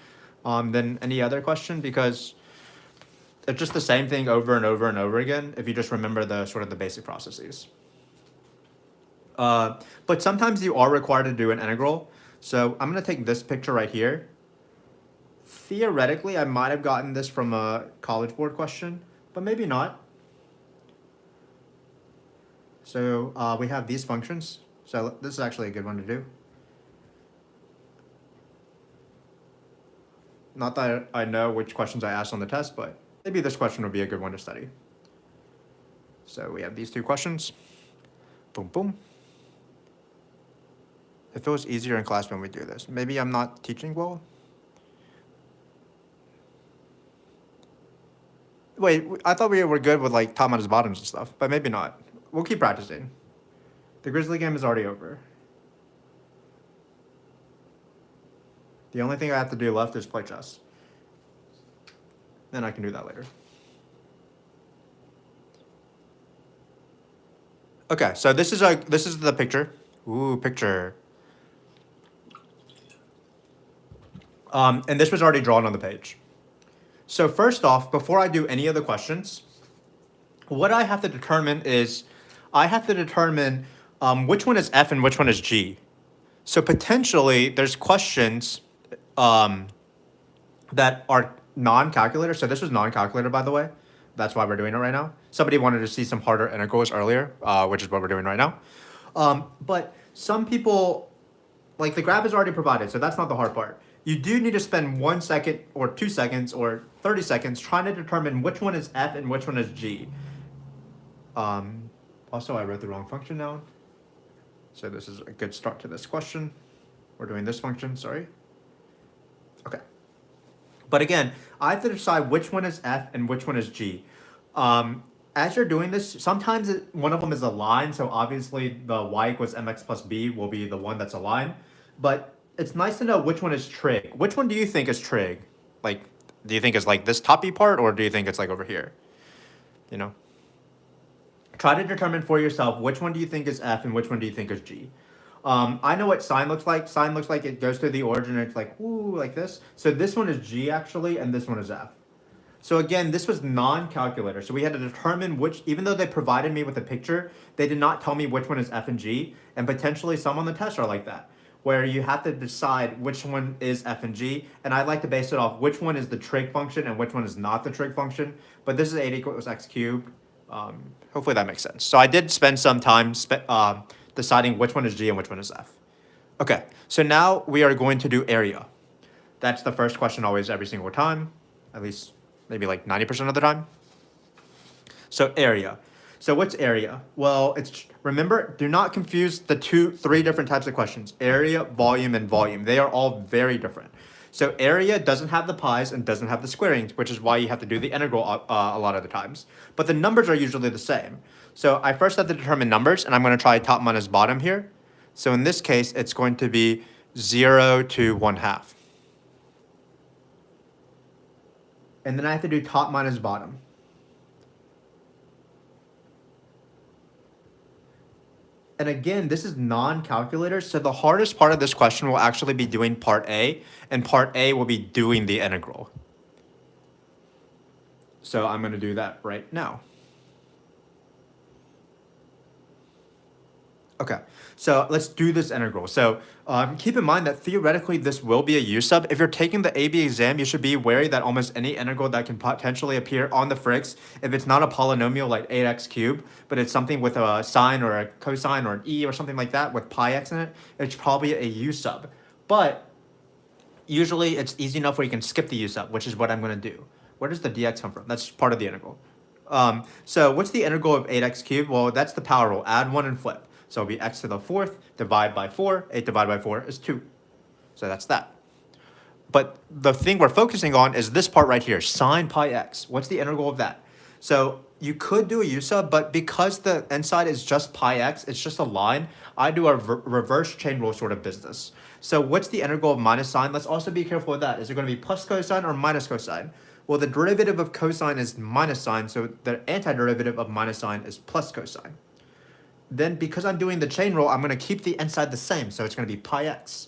than any other question, because it's just the same thing over and over and over again if you just remember the sort of the basic processes. But sometimes you are required to do an integral. So I'm going to take this picture right here. Theoretically, I might have gotten this from a College Board question, but maybe not. So we have these functions. So this is actually a good one to do. Not that I know which questions I asked on the test, but maybe this question would be a good one to study. So we have these two questions. Boom, boom. It feels easier in class when we do this. Maybe I'm not teaching well. Wait, I thought we were good with like top minus bottoms and stuff, but maybe not. We'll keep practicing. The Grizzly game is already over. The only thing I have to do left is play chess. Then I can do that later. Okay, so this is the picture. Ooh, picture. And this was already drawn on the page. So first off, before I do any of the questions, what I have to determine is I have to determine which one is F and which one is G. So potentially there's questions that are non-calculator. So this was non-calculator, by the way. That's why we're doing it right now. Somebody wanted to see some harder integrals earlier, which is what we're doing right now. But some people, like the graph is already provided, so that's not the hard part. You do need to spend 1 second or 2 seconds or 30 seconds trying to determine which one is F and which one is G. Also, I wrote the wrong function down. So this is a good start to this question. We're doing this function, sorry. Okay. But again, I have to decide which one is F and which one is G. As you're doing this, sometimes one of them is a line, so obviously the y equals mx plus b will be the one that's a line. But it's nice to know which one is trig. Which one do you think is trig? Like, do you think it's like this toppy part, or do you think it's like over here? You know? Try to determine for yourself which one do you think is F and which one do you think is G. I know what sine looks like. Sine looks like it goes through the origin and it's like, woo, like this. So this one is G actually, and this one is F. So again, this was non-calculator. So we had to determine which, even though they provided me with a picture, they did not tell me which one is F and G. And potentially some on the test are like that, where you have to decide which one is F and G. And I like to base it off which one is the trig function and which one is not the trig function. But this is 8 equals x cubed. Hopefully that makes sense. So I did spend some time deciding which one is G and which one is F. Okay, so now we are going to do area. That's the first question always every single time, at least maybe like 90% of the time. So area. So what's area? Well, remember, do not confuse the three different types of questions: area, volume, and volume. They are all very different. So area doesn't have the pies and doesn't have the squarings, which is why you have to do the integral a lot of the times. But the numbers are usually the same. So I first have to determine numbers, and I'm going to try top minus bottom here. So in this case, it's going to be 0 to 1/2. And then I have to do top minus bottom. And again, this is non-calculator, so the hardest part of this question will actually be doing part A, and part A will be doing the integral. So I'm going to do that right now. Okay, so let's do this integral. So keep in mind that theoretically this will be a U-sub. If you're taking the AB exam, you should be wary that almost any integral that can potentially appear on the Fricks, if it's not a polynomial like 8x cubed, but it's something with a sine or a cosine or an e or something like that with pi x in it, it's probably a U-sub. But usually it's easy enough where you can skip the U-sub, which is what I'm going to do. Where does the dx come from? That's part of the integral. So what's the integral of 8x cubed? Well, that's the power rule. Add 1 and flip. So it'll be x to the 4th, divide by 4. 8 divided by 4 is 2. So that's that. But the thing we're focusing on is this part right here, sine pi x. What's the integral of that? So you could do a U-sub, but because the inside is just pi x, it's just a line, I do a reverse chain rule sort of business. So what's the integral of minus sine? Let's also be careful with that. Is it going to be plus cosine or minus cosine? Well, the derivative of cosine is minus sine, so the antiderivative of minus sine is plus cosine. Then because I'm doing the chain rule, I'm going to keep the inside the same, so it's going to be pi x.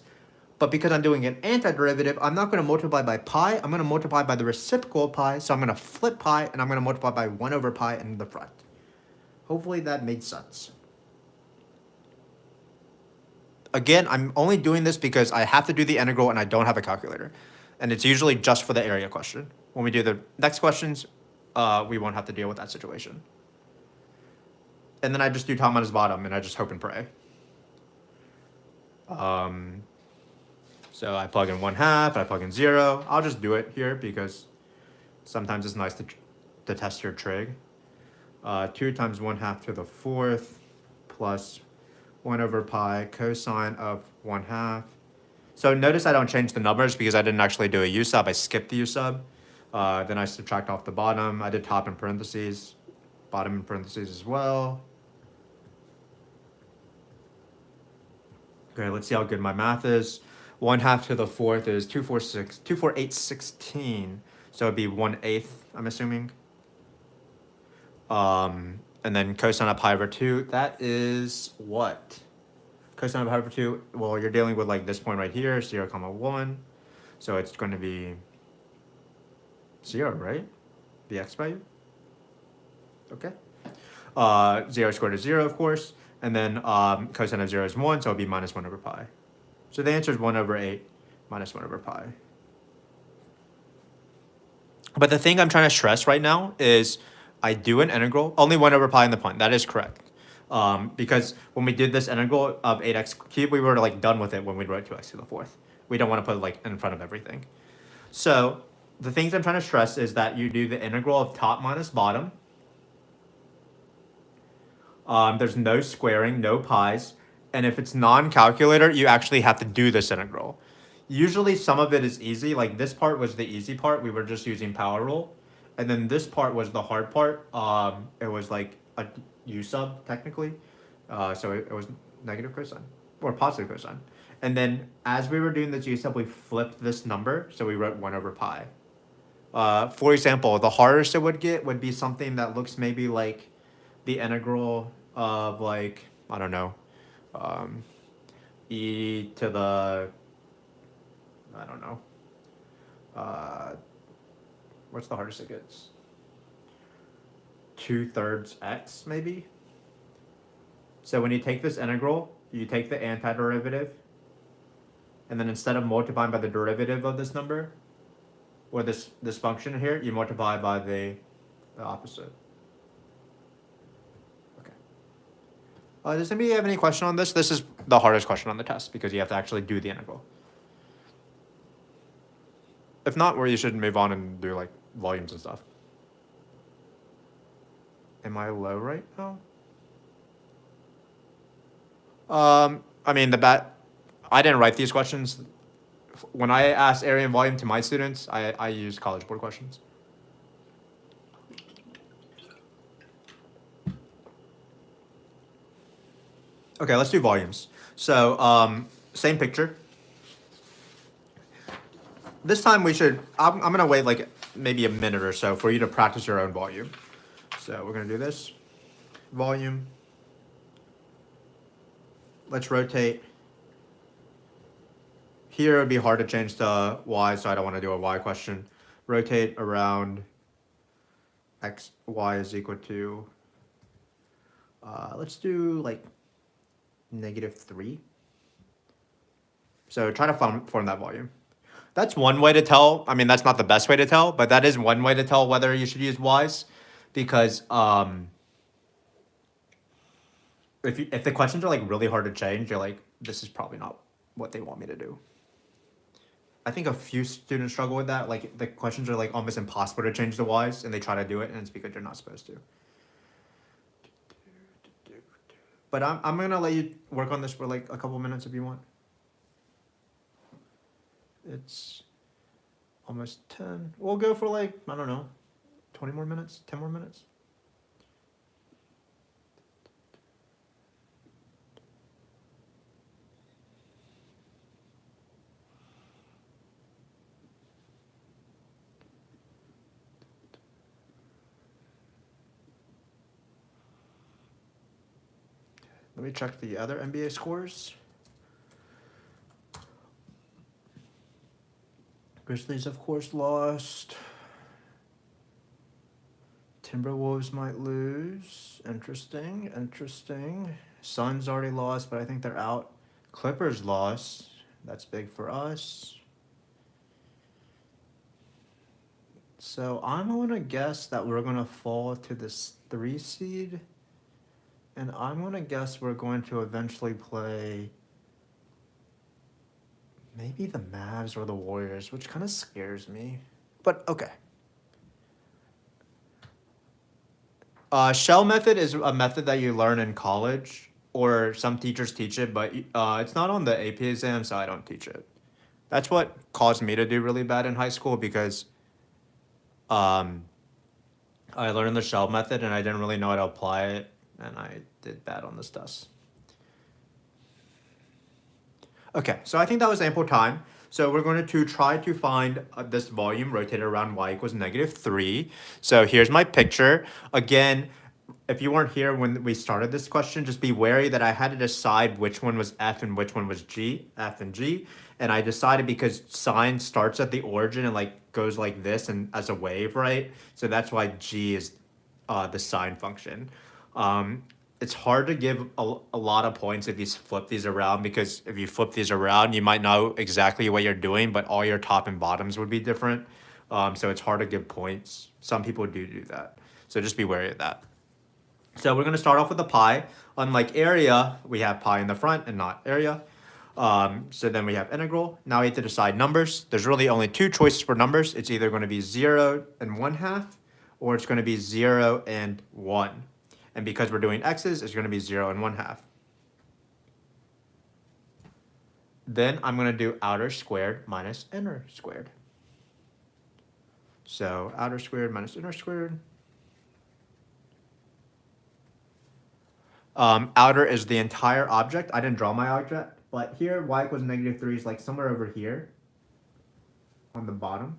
But because I'm doing an antiderivative, I'm not going to multiply by pi, I'm going to multiply by the reciprocal of pi, so I'm going to flip pi, and I'm going to multiply by 1 over pi in the front. Hopefully that made sense. Again, I'm only doing this because I have to do the integral and I don't have a calculator. And it's usually just for the area question. When we do the next questions, we won't have to deal with that situation. And then I just do top minus bottom, and I just hope and pray. So I plug in 1/2, I plug in 0. I'll just do it here because sometimes it's nice to test your trig. 2 times 1/2 to the 4th plus 1 over pi cosine of 1/2. So notice I don't change the numbers because I didn't actually do a U-sub. I skipped the U-sub. Then I subtract off the bottom. I did top in parentheses, bottom in parentheses as well. Okay, let's see how good my math is. 1/2 to the 4th is 24816. So it'd be 1/8, I'm assuming. And then cosine of pi over 2, that is what? Cosine of pi over 2, well, you're dealing with like this point right here, 0, 1. So it's going to be 0, right? The x value? Okay. 0 squared is 0, of course. And then cosine of 0 is 1, so it'll be minus 1 over pi. So the answer is 1 over 8 minus 1 over pi. But the thing I'm trying to stress right now is I do an integral, only 1 over pi in the point. That is correct. Because when we did this integral of 8x cubed, we were like done with it when we wrote 2x to the 4th. We don't want to put it like in front of everything. So the things I'm trying to stress is that you do the integral of top minus bottom. There's no squaring, no pi's. And if it's non-calculator, you actually have to do this integral. Usually some of it is easy. Like this part was the easy part. We were just using power rule. And then this part was the hard part. It was like a U-sub technically. So it was negative cosine or positive cosine. And then as we were doing this U-sub, we flipped this number. So we wrote 1 over pi. For example, the hardest it would get would be something that looks maybe like the integral of like, I don't know, e to the, I don't know, what's the hardest it gets? 2/3 x maybe? So when you take this integral, you take the antiderivative, and then instead of multiplying by the derivative of this number, or this function here, you multiply by the opposite. Does anybody have any question on this? This is the hardest question on the test because you have to actually do the integral. If not, where you should move on and do like volumes and stuff. Am I low right now? I mean, I didn't write these questions. When I ask area and volume to my students, I use College Board questions. Okay, let's do volumes. So same picture. This time I'm gonna wait like maybe a minute or so for you to practice your own volume. So we're gonna do this. Volume. Let's rotate. Here it would be hard to change to y, so I don't want to do a y question. Rotate around y is equal to, let's do like -3. So try to form that volume. That's one way to tell. I mean, that's not the best way to tell, but that is one way to tell whether you should use y's, because if the questions are like really hard to change, you're like, this is probably not what they want me to do. I think a few students struggle with that. Like the questions are like almost impossible to change the y's, and they try to do it, and it's because you're not supposed to. But I'm gonna let you work on this for like a couple minutes if you want. It's almost 10. We'll go for like, I don't know, 20 more minutes, 10 more minutes. Let me check the other NBA scores. Grizzlies, of course, lost. Timberwolves might lose. Interesting, interesting. Suns already lost, but I think they're out. Clippers lost. That's big for us. So I'm going to guess that we're going to fall to this 3 seed. And I'm going to guess we're going to eventually play maybe the Mavs or the Warriors, which kind of scares me. But okay. Shell method is a method that you learn in college, or some teachers teach it, but it's not on the AP exam, so I don't teach it. That's what caused me to do really bad in high school, because I learned the shell method and I didn't really know how to apply it, and I did bad on this test. Okay, so I think that was ample time. So we're going to try to find this volume rotated around y equals -3. So here's my picture. Again, if you weren't here when we started this question, just be wary that I had to decide which one was F and which one was G, F and G. And I decided because sine starts at the origin and like goes like this and as a wave, right? So that's why G is the sine function. It's hard to give a lot of points if you flip these around, because if you flip these around, you might know exactly what you're doing, but all your top and bottoms would be different. So it's hard to give points. Some people do that. So just be wary of that. So we're going to start off with the pi. Unlike area, we have pi in the front and not area. So then we have integral. Now we have to decide numbers. There's really only 2 choices for numbers. It's either going to be 0 and 1/2, or it's going to be 0 and 1. And because we're doing x's, it's going to be 0 and 1/2. Then I'm going to do outer squared minus inner squared. So outer squared minus inner squared. Outer is the entire object. I didn't draw my object, but here y equals -3 is like somewhere over here on the bottom.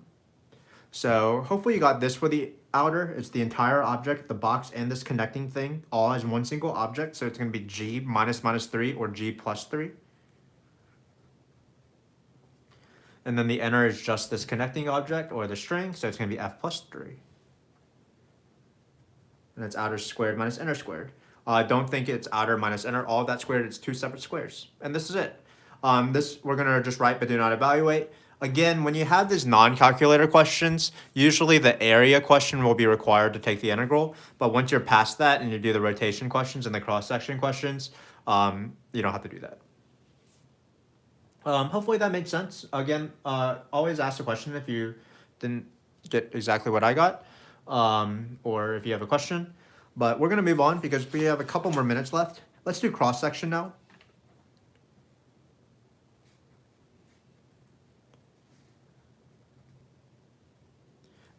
So hopefully you got this for the outer. It's the entire object, the box and this connecting thing, all as one single object. So it's going to be g -3 or g plus 3. And then the inner is just this connecting object or the string, so it's going to be f plus 3. And it's outer squared minus inner squared. Don't think it's outer minus inner. All of that squared, it's 2 separate squares. And this is it. This we're going to just write but do not evaluate. Again, when you have these non-calculator questions, usually the area question will be required to take the integral. But once you're past that and you do the rotation questions and the cross-section questions, you don't have to do that. Hopefully that made sense. Again, always ask a question if you didn't get exactly what I got, or if you have a question. But we're going to move on because we have a couple more minutes left. Let's do cross-section now.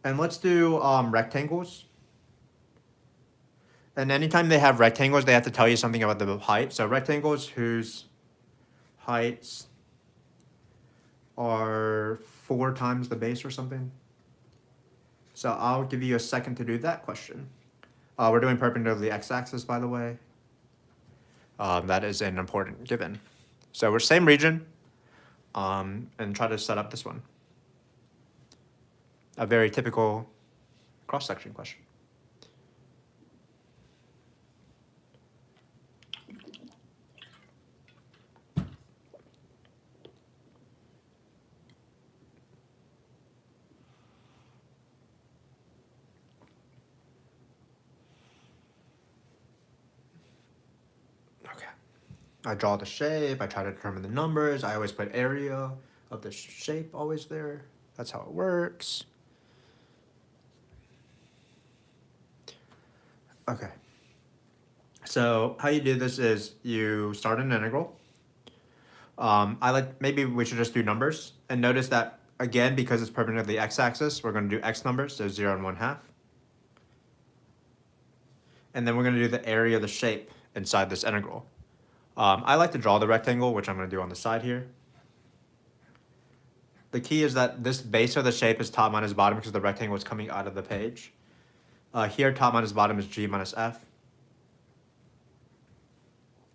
And let's do rectangles. And anytime they have rectangles, they have to tell you something about the height. So rectangles whose heights are 4 times the base or something. So I'll give you a second to do that question. We're doing perpendicular to the x-axis, by the way. That is an important given. So we're same region, and try to set up this one. A very typical cross-section question. I draw the shape, I try to determine the numbers, I always put area of the shape always there. That's how it works. Okay. So how you do this is you start an integral. Maybe we should just do numbers. And notice that, again, because it's perpendicular to the x-axis, we're going to do x numbers, so 0 and 1/2. And then we're going to do the area of the shape inside this integral. I like to draw the rectangle, which I'm going to do on the side here. The key is that this base of the shape is top minus bottom because the rectangle is coming out of the page. Here, top minus bottom is g minus f.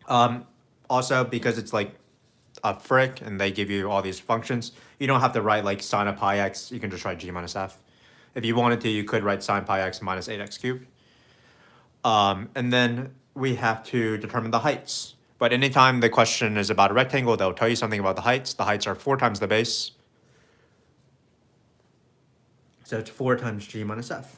Also, because it's like a frick and they give you all these functions, you don't have to write like sine of pi x. You can just write g minus f. If you wanted to, you could write sine pi x minus 8x cubed. And then we have to determine the heights. But anytime the question is about a rectangle, they'll tell you something about the heights. The heights are 4 times the base. So it's 4 times g minus f.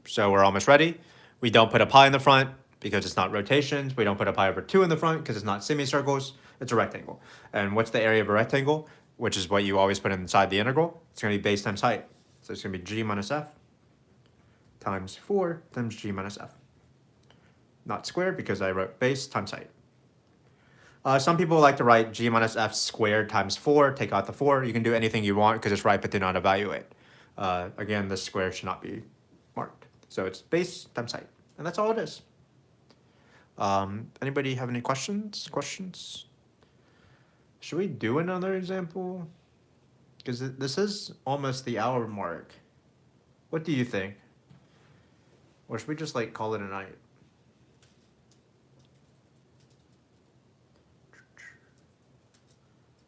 So we're almost ready. We don't put a pi in the front because it's not rotations. We don't put a pi over 2 in the front because it's not semicircles. It's a rectangle. And what's the area of a rectangle? Which is what you always put inside the integral. It's going to be base times height. So it's going to be g minus f times 4 times g minus f. Not squared because I wrote base times height. Some people like to write g minus f squared times 4, take out the 4. You can do anything you want because it's right, but do not evaluate. Again, the square should not be marked. So it's base times height, and that's all it is. Anybody have any questions? Should we do another example? Because this is almost the hour mark. What do you think? Or should we just like call it a night?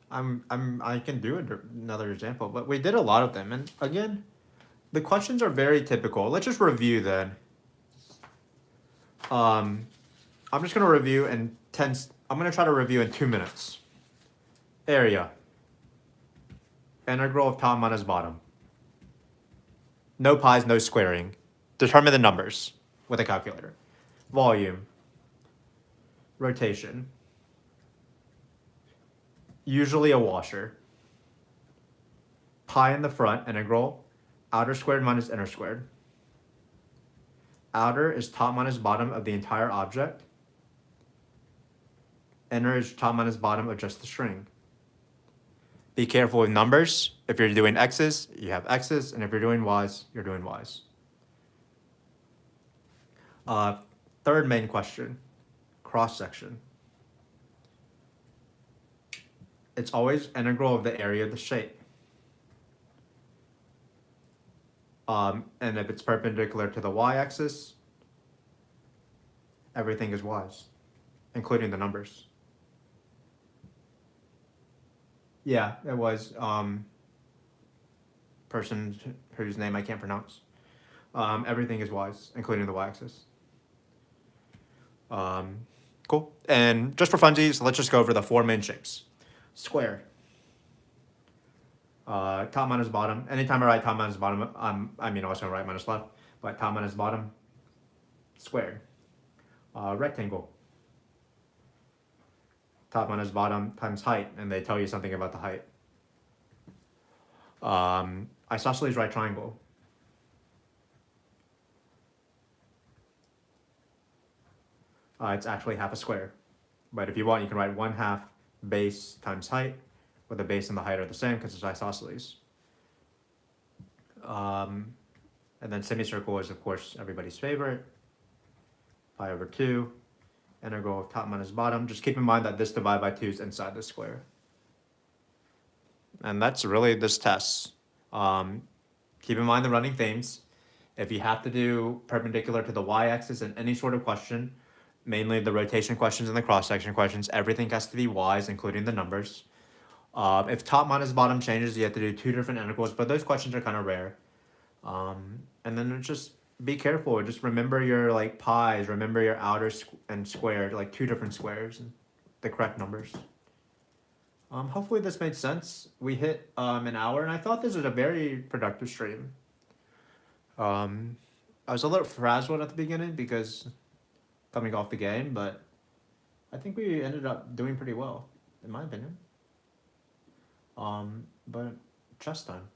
I can do another example, but we did a lot of them, and again, the questions are very typical. Let's just review then. I'm just gonna review in I'm gonna try to review in 2 minutes. Area. Integral of top minus bottom. No pi's, no squaring. Determine the numbers with a calculator. Volume. Rotation. Usually a washer. Pi in the front, integral. Outer squared minus inner squared. Outer is top minus bottom of the entire object. Inner is top minus bottom of just the string. Be careful with numbers. If you're doing x's, you have x's, and if you're doing y's, you're doing y's. Third main question, cross section. It's always integral of the area of the shape. And if it's perpendicular to the y-axis, everything is y's, including the numbers. Yeah, it was person whose name I can't pronounce. Everything is y's, including the y-axis. Cool. And just for funsies, let's just go over the 4 main shapes. Square. Top minus bottom. Anytime I write top minus bottom, I mean also right minus left, but top minus bottom, squared. Rectangle. Top minus bottom times height, and they tell you something about the height. Isosceles right triangle. It's actually half a square, but if you want, you can write 1/2 base times height, where the base and the height are the same because it's isosceles. And then semicircle is, of course, everybody's favorite. Pi over 2, integral of top minus bottom. Just keep in mind that this divided by 2 is inside the square. And that's really this test. Keep in mind the running themes. If you have to do perpendicular to the y-axis in any sort of question, mainly the rotation questions and the cross-section questions, everything has to be y's, including the numbers. If top minus bottom changes, you have to do 2 different integrals, but those questions are kind of rare. And then just be careful. Just remember your like pi's, remember your outer and squared, like 2 different squares, and the correct numbers. Hopefully this made sense. We hit an hour, and I thought this was a very productive stream. I was a little frazzled at the beginning because coming off the game, but I think we ended up doing pretty well, in my opinion. But chess time.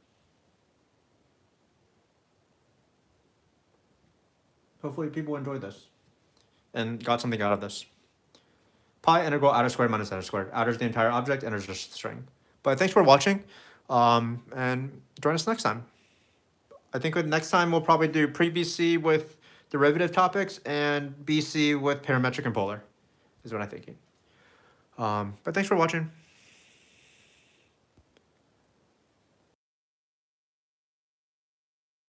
Hopefully people enjoyed this and got something out of this. Pi integral outer squared minus inner squared. Outer is the entire object, inner is just a string. But thanks for watching, and join us next time. I think next time we'll probably do pre-BC with derivative topics and BC with parametric and polar, is what I'm thinking. But thanks for watching.